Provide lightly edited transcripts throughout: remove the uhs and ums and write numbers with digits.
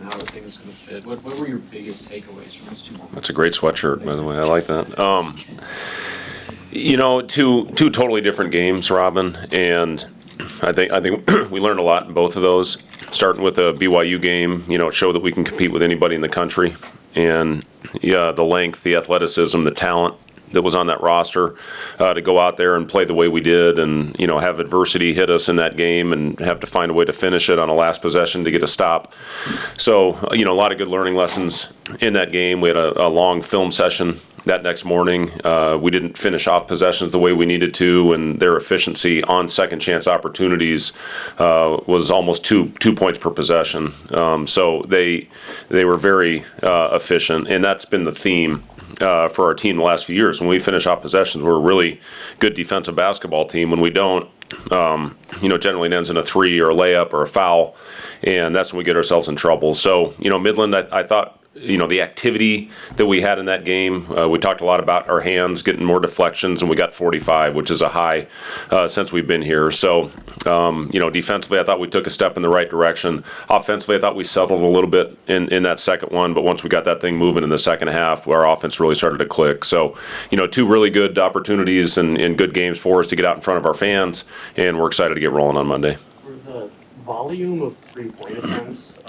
and how everything's going to fit. What were your biggest takeaways from these two moments? That's a great sweatshirt, by the way. I like that. Two totally different games, Robin, and I think we learned a lot in both of those. Starting with the BYU game, it showed that we can compete with anybody in the country, and the length, the athleticism, the talent that was on that roster to go out there and play the way we did, and have adversity hit us in that game and have to find a way to finish it on a last possession to get a stop. So a lot of good learning lessons in that game. We had a long film session that next morning. We didn't finish off possessions the way we needed to, and their efficiency on second chance opportunities was almost two points per possession. So they were very efficient, and that's been the theme for our team the last few years. When we finish off possessions, we're a really good defensive basketball team. When we don't, generally it ends in a three or a layup or a foul, and that's when we get ourselves in trouble. So, Midland, I thought, the activity that we had in that game, we talked a lot about our hands getting more deflections, and we got 45, which is a high since we've been here. So, defensively, I thought we took a step in the right direction. Offensively, I thought we settled a little bit in that second one, but once we got that thing moving in the second half, our offense really started to click. So, two really good opportunities and good games for us to get out in front of our fans, and we're excited to get rolling on Monday. For the volume of three-point attempts,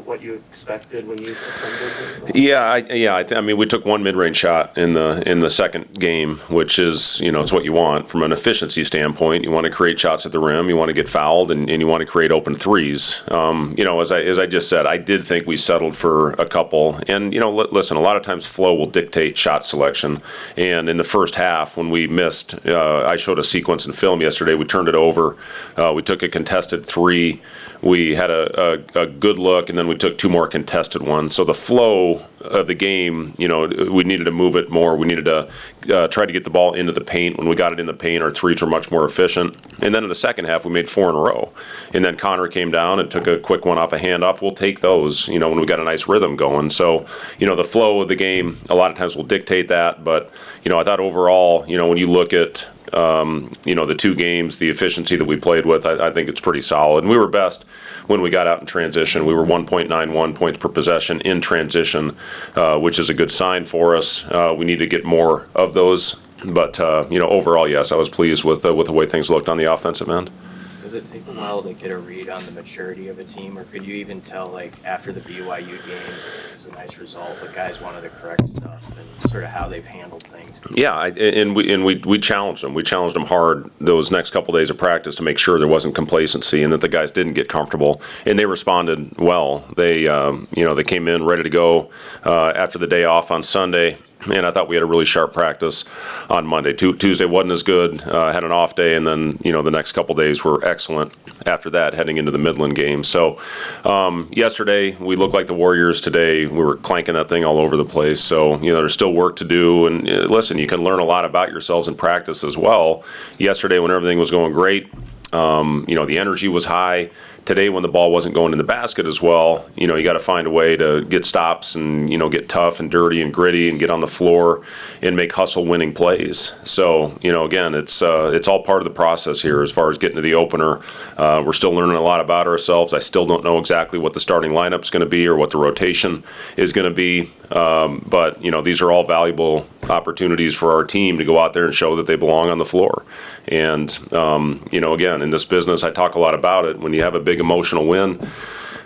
what you expected when you assembled it? I mean, we took one mid-range shot in the second game, which is, it's what you want from an efficiency standpoint. You want to create shots at the rim, you want to get fouled, and you want to create open threes. As I just said, I did think we settled for a couple. And, listen, a lot of times flow will dictate shot selection. And in the first half, when we missed, I showed a sequence in film yesterday. We turned it over. We took a contested three. We had a good look, and then we took two more contested ones. So the flow of the game, we needed to move it more. We needed to try to get the ball into the paint. When we got it in the paint, our threes were much more efficient. And then in the second half, we made four in a row. And then Connor came down and took a quick one off a handoff. We'll take those, when we got a nice rhythm going. So, the flow of the game a lot of times will dictate that. But, I thought overall, when you look at the two games, the efficiency that we played with, I think it's pretty solid. And we were best when we got out in transition. We were 1.91 points per possession in transition, which is a good sign for us. We need to get more of those. But, overall, yes, I was pleased with the way things looked on the offensive end. Does it take a while to get a read on the maturity of a team, or could you even tell, after the BYU game, it was a nice result, the guys wanted to correct stuff and sort of how they've handled things? Yeah, we challenged them. We challenged them hard those next couple days of practice to make sure there wasn't complacency and that the guys didn't get comfortable, and they responded well. They came in ready to go after the day off on Sunday. And I thought we had a really sharp practice on Monday. Tuesday wasn't as good, had an off day, and then, the next couple days were excellent after that, heading into the Midland game. So yesterday, we looked like the Warriors. Today, we were clanking that thing all over the place. So, there's still work to do. And listen, you can learn a lot about yourselves in practice as well. Yesterday, when everything was going great, the energy was high. Today, when the ball wasn't going in the basket as well, you got to find a way to get stops and, get tough and dirty and gritty and get on the floor and make hustle-winning plays. So, again, it's all part of the process here as far as getting to the opener. We're still learning a lot about ourselves. I still don't know exactly what the starting lineup's going to be or what the rotation is going to be. But, these are all valuable opportunities for our team to go out there and show that they belong on the floor. And, again, in this business, I talk a lot about it. When you have a big emotional win,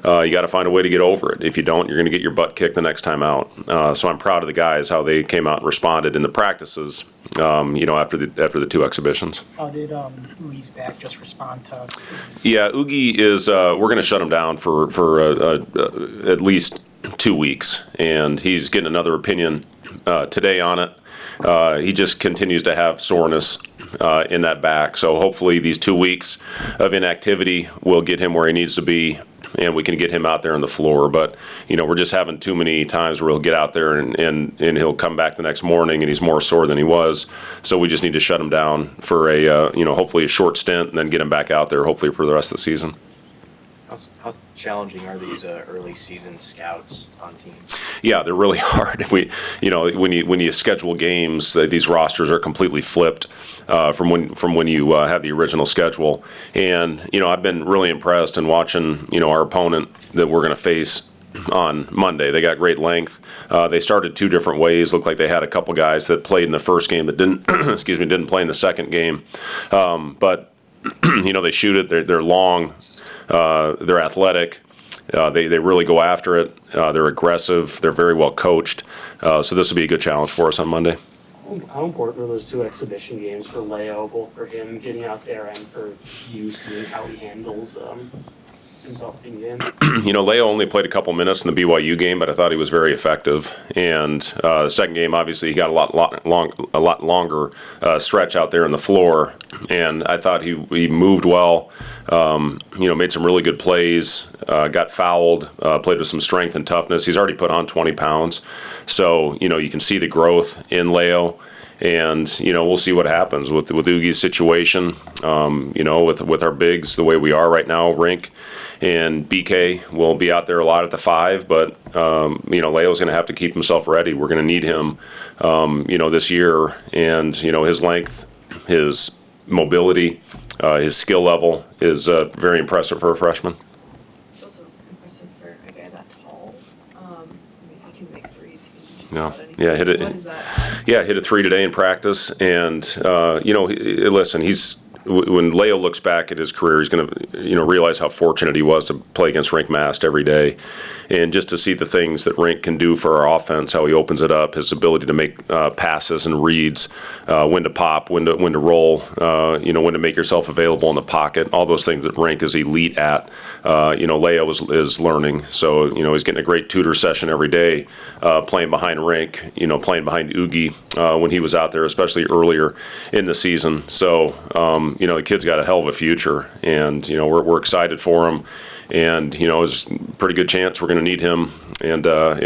you got to find a way to get over it. If you don't, you're going to get your butt kicked the next time out. So I'm proud of the guys, how they came out and responded in the practices, after the two exhibitions. How did Ugi's back just respond to? Yeah, Ugi is, we're going to shut him down for at least 2 weeks, and he's getting another opinion today on it. He just continues to have soreness in that back. So hopefully these 2 weeks of inactivity will get him where he needs to be, and we can get him out there on the floor. But, we're just having too many times where he'll get out there and he'll come back the next morning and he's more sore than he was. So we just need to shut him down for hopefully a short stint and then get him back out there hopefully for the rest of the season. How challenging are these early season scouts on teams? Yeah, they're really hard. When you schedule games, these rosters are completely flipped from when you have the original schedule. And I've been really impressed in watching our opponent that we're going to face on Monday. They got great length. They started two different ways. Looked like they had a couple guys that played in the first game that didn't, didn't play in the second game. But they shoot it. They're long. They're athletic. They really go after it. They're aggressive. They're very well coached. So this will be a good challenge for us on Monday. How important are those two exhibition games for Leo, both for him getting out there and for you seeing how he handles himself in game? Leo only played a couple minutes in the BYU game, but I thought he was very effective. And the second game, obviously, he got a lot longer stretch out there on the floor, and I thought he moved well. Made some really good plays. Got fouled. Played with some strength and toughness. He's already put on 20 pounds, so you can see the growth in Leo. And we'll see what happens with Oogie's situation. With our bigs the way we are right now, Rink and BK will be out there a lot at the 5, but Leo's going to have to keep himself ready. We're going to need him, this year, and his length, his mobility, his skill level is very impressive for a freshman. It's also impressive for a guy that tall. He can make threes. He can just No. about anything. Yeah, hit it. So what does that add? Yeah, hit a 3 today in practice, and listen, when Leo looks back at his career, he's going to realize how fortunate he was to play against Rink Mast every day, and just to see the things that Rink can do for our offense, how he opens it up, his ability to make passes and reads, when to pop, when to roll, when to make yourself available in the pocket, all those things that Rink is elite at. Leo is learning, so he's getting a great tutor session every day, playing behind Rink, playing behind Oogie when he was out there, especially earlier in the season. So. The kid's got a hell of a future, and we're excited for him, and there's a pretty good chance we're going to need him and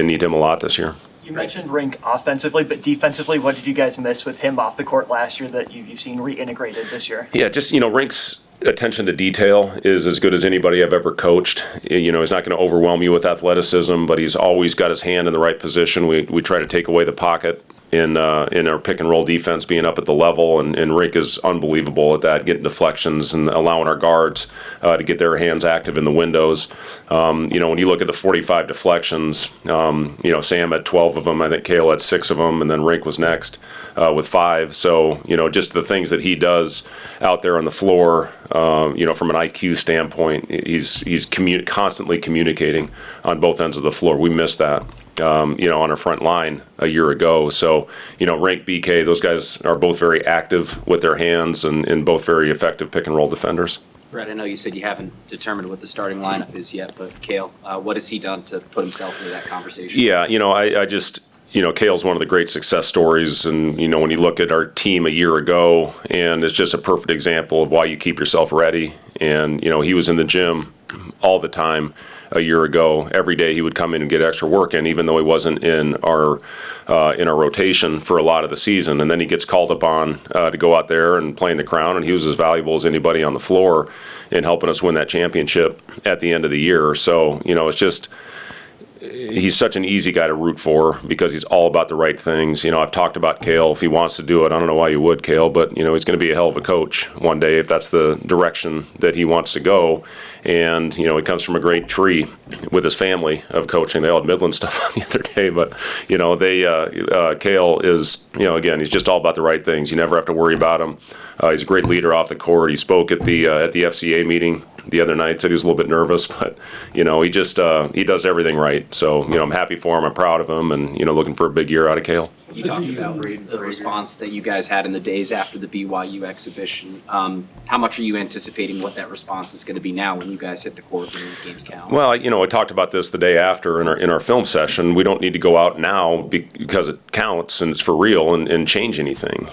need him a lot this year. You mentioned Rink offensively, but defensively, what did you guys miss with him off the court last year that you've seen reintegrated this year? Yeah, just Rink's attention to detail is as good as anybody I've ever coached. He's not going to overwhelm you with athleticism, but he's always got his hand in the right position. We try to take away the pocket in our pick and roll defense, being up at the level, and Rink is unbelievable at that, getting deflections and allowing our guards to get their hands active in the windows. When you look at the 45 deflections, Sam had 12 of them, I think Kale had 6 of them, and then Rink was next with 5. So just the things that he does out there on the floor, from an IQ standpoint, he's constantly communicating on both ends of the floor. We missed that. On our front line a year ago. So, Rink, BK, those guys are both very active with their hands and both very effective pick and roll defenders. Fred, I know you said you haven't determined what the starting lineup is yet, but Kale, what has he done to put himself into that conversation? Yeah, I just, Kale's one of the great success stories. And, when you look at our team a year ago, and it's just a perfect example of why you keep yourself ready. And, he was in the gym all the time a year ago. Every day he would come in and get extra work in, even though he wasn't in our rotation for a lot of the season. And then he gets called upon to go out there and play in the Crown, and he was as valuable as anybody on the floor in helping us win that championship at the end of the year. So, it's just, he's such an easy guy to root for because he's all about the right things. I've talked about Kale. If he wants to do it, I don't know why you would, Kale, but, he's going to be a hell of a coach one day if that's the direction that he wants to go. And, he comes from a great tree with his family of coaching. They all had Midland stuff the other day, but, Kale is, again, he's just all about the right things. You never have to worry about him. He's a great leader off the court. He spoke at the FCA meeting the other night, said he was a little bit nervous, but, he just, he does everything right. So, I'm happy for him. I'm proud of him, and, looking for a big year out of Kale. You talked about the response that you guys had in the days after the BYU exhibition. How much are you anticipating what that response is going to be now when you guys hit the court and these games count? Well, I talked about this the day after in our film session. We don't need to go out now because it counts and it's for real and change anything.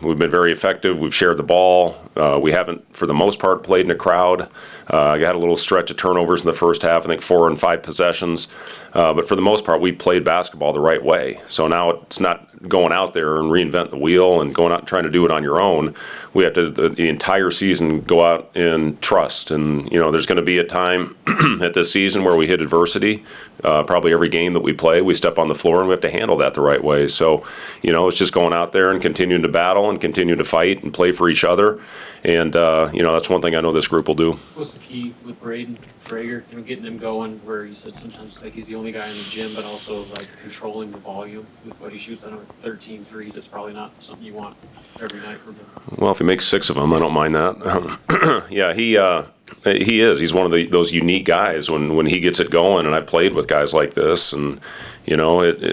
We've been very effective. We've shared the ball. We haven't, for the most part, played in a crowd. I had a little stretch of turnovers in the first half, I think 4 and 5 possessions. But for the most part, we played basketball the right way. So now it's it's not going out there and reinvent the wheel and going out and trying to do it on your own. We have to, the entire season, go out and trust. And, there's going to be a time at this season where we hit adversity. Probably every game that we play, we step on the floor and we have to handle that the right way. So, it's just going out there and continuing to battle and continue to fight and play for each other. And, that's one thing I know this group will do. What's the key with Braden Frager, getting him going where you said sometimes it's like he's the only guy in the gym, but also like controlling the volume with what he shoots? I know 13 threes, it's probably not something you want every night from him. Well, if he makes 6 of them, I don't mind that. Yeah, he is. He's one of those unique guys when he gets it going, and I've played with guys like this, and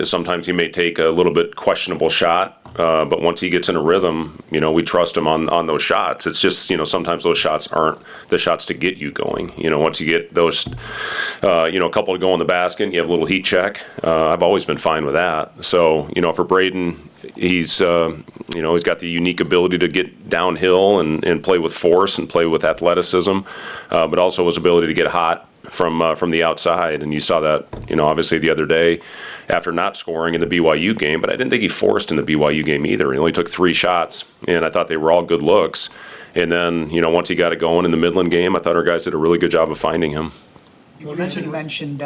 sometimes he may take a little bit questionable shot, but once he gets in a rhythm, we trust him on those shots. It's just, sometimes those shots aren't the shots to get you going. Once you get those, a couple to go in the basket, you have a little heat check. I've always been fine with that. So, for Braden, he's got the unique ability to get downhill and play with force and play with athleticism, but also his ability to get hot from the outside. And you saw that, obviously the other day after not scoring in the BYU game, but I didn't think he forced in the BYU game either. He only took 3 shots, and I thought they were all good looks. And then, once he got it going in the Midland game, I thought our guys did a really good job of finding him. You mentioned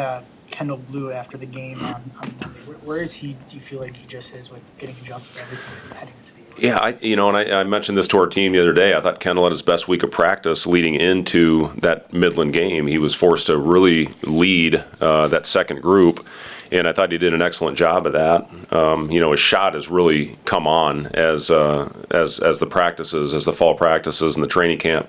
Kendall Blue after the game on Monday. Where is he? Do you feel like he just is with getting adjusted to everything heading into the year? Yeah, I mentioned this to our team the other day. I thought Kendall had his best week of practice leading into that Midland game. He was forced to really lead that second group, and I thought he did an excellent job of that. His shot has really come on as the practices, as the fall practices and the training camp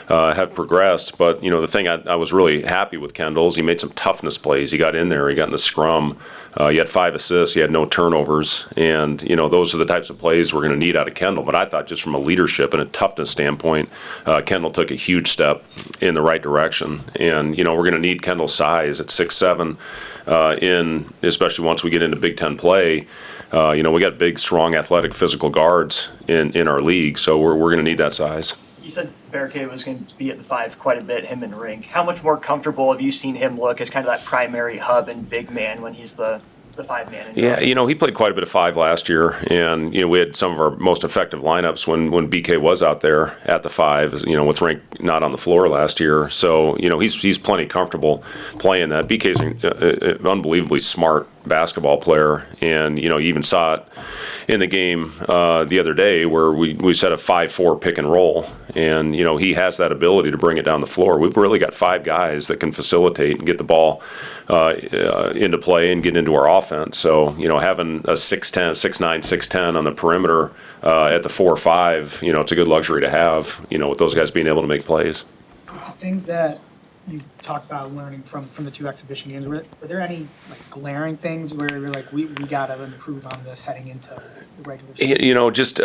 have progressed. But the thing I was really happy with Kendall is he made some toughness plays. He got in there, he got in the scrum. He had 5 assists, he had no turnovers, and those are the types of plays we're going to need out of Kendall. But I thought just from a leadership and a toughness standpoint, Kendall took a huge step in the right direction. And we're going to need Kendall's size at 6'7", especially once we get into Big Ten play. We got big, strong, athletic, physical guards in our league, so we're going to need that size. You said Barricade was going to be at the 5 quite a bit, him and Rink. How much more comfortable have you seen him look as kind of that primary hub and big man when he's the 5-man? Yeah, he played quite a bit of 5 last year, and we had some of our most effective lineups when BK was out there at the 5. With Rink not on the floor last year, so he's plenty comfortable playing that. BK's an unbelievably smart basketball player, and you even saw it in the game the other day where we set a 5-4 pick and roll, and he has that ability to bring it down the floor. We've really got 5 guys that can facilitate and get the ball into play and get into our offense. So having a 6'10", 6'9", 6'10" on the perimeter at the 4-5, it's a good luxury to have. With those guys being able to make plays. The things that you talked about learning from the 2 exhibition games, were there any glaring things where you're like, we got to improve on this heading into the regular season? Just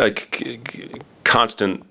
constant,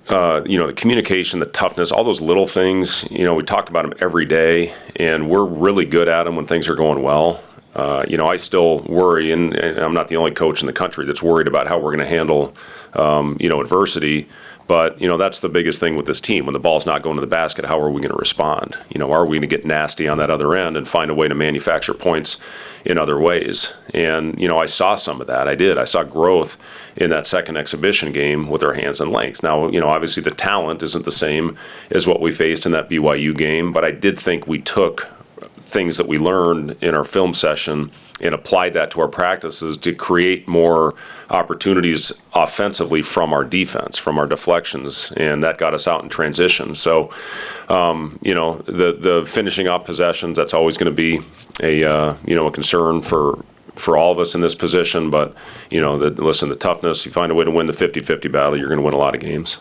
the communication, the toughness, all those little things, we talk about them every day, and we're really good at them when things are going well. I still worry, and I'm not the only coach in the country that's worried about how we're going to handle, adversity. But, that's the biggest thing with this team. When the ball's not going to the basket, how are we going to respond? Are we going to get nasty on that other end and find a way to manufacture points in other ways? And, I saw some of that. I saw growth in that second exhibition game with our hands and lengths. Now, obviously the talent isn't the same as what we faced in that BYU game, but I did think we took things that we learned in our film session and applied that to our practices to create more opportunities offensively from our defense, from our deflections, and that got us out in transition. So, the finishing off possessions, that's always going to be a concern for all of us in this position. But, the toughness, you find a way to win the 50-50 battle, you're going to win a lot of games.